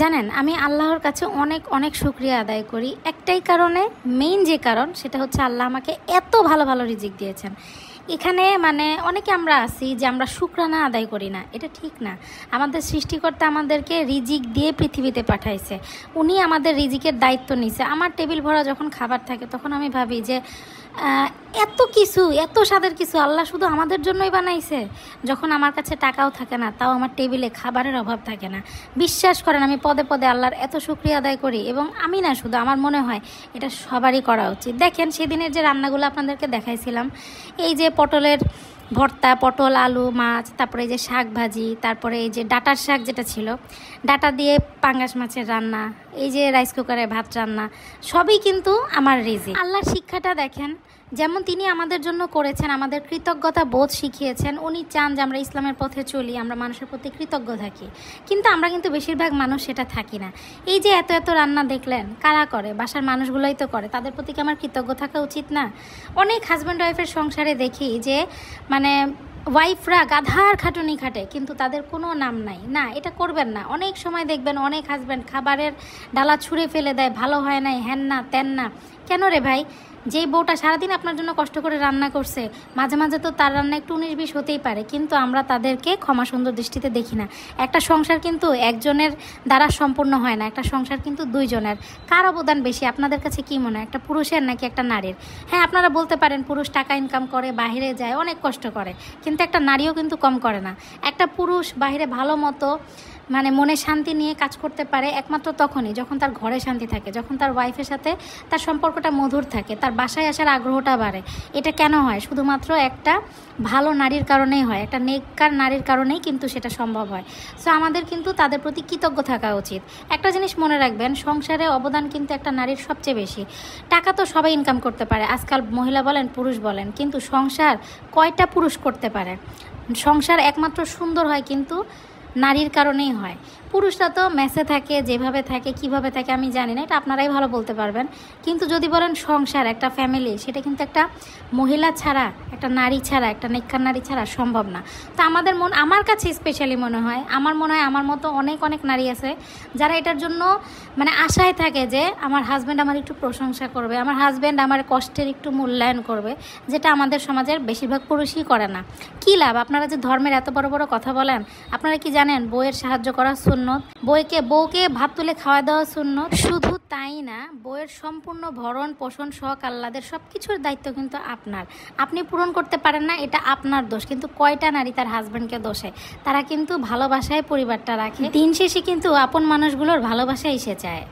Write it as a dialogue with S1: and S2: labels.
S1: জানেন, আমি আল্লাহর কাছে অনেক অনেক শুকরিয়া আদায় করি একটাই কারণে। মেইন যে কারণ সেটা হচ্ছে আল্লাহ আমাকে এত ভালো ভালো রিজিক দিয়েছেন। এখানে মানে অনেকে আমরা আছি যে আমরা শুকরানা আদায় করি না, এটা ঠিক না। আমাদের সৃষ্টিকর্তা আমাদেরকে রিজিক দিয়ে পৃথিবীতে পাঠাইছে, উনি আমাদের রিজিকের দায়িত্ব নিছে। আমার টেবিল ভরা যখন খাবার থাকে তখন আমি ভাবি যে এত কিছু, এত স্বাদের কিছু আল্লাহ শুধু আমাদের জন্যই বানাইছে। যখন আমার কাছে টাকাও থাকে না, তাও আমার টেবিলে খাবারের অভাব থাকে না। বিশ্বাস করেন, আমি পদে পদে আল্লাহর এত শুকরিয়া আদায় করি। এবং আমি না শুধু, আমার মনে হয় এটা সবারই করা উচিত। দেখেন, সেদিনের যে রান্নাগুলো আপনাদেরকে দেখাইছিলাম, এই যে পটলের ভর্তা, পটল আলু মাছ, তারপরে এই যে শাক ভাজি, তারপরে এই যে ডাটার শাক যেটা ছিল, ডাটা দিয়ে পাঙ্গাস মাছের রান্না, এই যে রাইস কুকারে ভাত রান্না, সবই কিন্তু আমার রিজিক। আল্লাহর শিক্ষাটা দেখেন, যেমন তিনি আমাদের জন্য করেছেন, আমাদের কৃতজ্ঞতা বোধ শিখিয়েছেন। উনি চান যে আমরা ইসলামের পথে চলি, আমরা মানুষের প্রতি কৃতজ্ঞ থাকি। কিন্তু আমরা কিন্তু বেশিরভাগ মানুষ সেটা থাকি না। এই যে এত এত রান্না দেখলেন, কারা করে? বাসার মানুষগুলোই তো করে। তাদের প্রতি কি আমার কৃতজ্ঞ থাকা উচিত না? অনেক হাজব্যান্ড ওয়াইফের সংসারে দেখি যে মানে ওয়াইফরা গাধার খাটুনি খাটে, কিন্তু তাদের কোনো নাম নাই। না, এটা করবেন না। অনেক সময় দেখবেন অনেক হাজব্যান্ড খাবারের ডালা ছুঁড়ে ফেলে দেয়, ভালো হয় নাই, হ্যান না ত্যান না। কেন রে ভাই? যেই বউটা সারাদিন আপনার জন্য কষ্ট করে রান্না করছে, মাঝে মাঝে তো তার রান্না একটু 19-20 হতেই পারে, কিন্তু আমরা তাদেরকে ক্ষমা সুন্দর দৃষ্টিতে দেখি না। একটা সংসার কিন্তু একজনের দ্বারা সম্পূর্ণ হয় না, একটা সংসার কিন্তু দুইজনের। কার অবদান বেশি আপনাদের কাছে কি মনে হয়, একটা পুরুষের নাকি একটা নারীর? হ্যাঁ, আপনারা বলতে পারেন পুরুষ টাকা ইনকাম করে, বাইরে যায়, অনেক কষ্ট করে, কিন্তু একটা নারীও কিন্তু কম করে না। একটা পুরুষ বাইরে ভালো মতো মানে মনে শান্তি নিয়ে কাজ করতে পারে একমাত্র তখনই যখন তার ঘরে শান্তি থাকে, যখন তার ওয়াইফের সাথে তার সম্পর্কটা মধুর থাকে, তার বাসায় আসার আগ্রহটা বাড়ে। এটা কেন হয়? শুধুমাত্র একটা ভালো নারীর কারণেই হয়, একটা নেককার নারীর কারণেই কিন্তু সেটা সম্ভব হয়। সো আমাদের কিন্তু তাদের প্রতি কৃতজ্ঞ থাকা উচিত। একটা জিনিস মনে রাখবেন, সংসারে অবদান কিন্তু একটা নারীর সবচেয়ে বেশি। টাকা তো সবাই ইনকাম করতে পারে, আজকাল মহিলা বলেন পুরুষ বলেন, কিন্তু সংসার কয়টা পুরুষ করতে পারে? সংসার একমাত্র সুন্দর হয় কিন্তু নারীর কারণেই হয়। পুরুষরা তো মেসে থাকে, যেভাবে থাকে, কিভাবে থাকে আমি জানি না, এটা আপনারাই ভালো বলতে পারবেন। কিন্তু যদি বলেন সংসার, একটা ফ্যামিলি, সেটা কিন্তু একটা মহিলা ছাড়া, একটা নারী ছাড়া, একটা নেককার নারী ছাড়া সম্ভব না। তো আমার কাছে স্পেশালি মনে হয় আমার মতো অনেক অনেক নারী আছে যারা এটার জন্য মানে আশায় থাকে যে আমার হাজব্যান্ড আমার একটু প্রশংসা করবে, আমার হাজব্যান্ড আমার কষ্টের একটু মূল্যায়ন করবে, যেটা আমাদের সমাজের বেশিরভাগ পুরুষই করে না। কী লাভ? আপনারা যে ধর্মের এত বড় বড় কথা বলেন, আপনারা কি জানেন বউয়ের সাহায্য করা সুন্নত? বউকে ভাত তুলে খাওয়া দেওয়া সুন্নত। শুধু তাই না, বউয়ের সম্পূর্ণ ভরণ পোষণ শখ আহ্লাদের সব কিছুর দায়িত্ব কিন্তু আপনার। আপনি পূরণ করতে পারেন না, এটা আপনার দোষ। কিন্তু কয়টা নারী তার হাজব্যান্ডকে দোষে? তারা কিন্তু ভালোবাসায় পরিবারটা রাখে। দিন শেষে কিন্তু আপন মানুষগুলোর ভালোবাসা এসে যায়।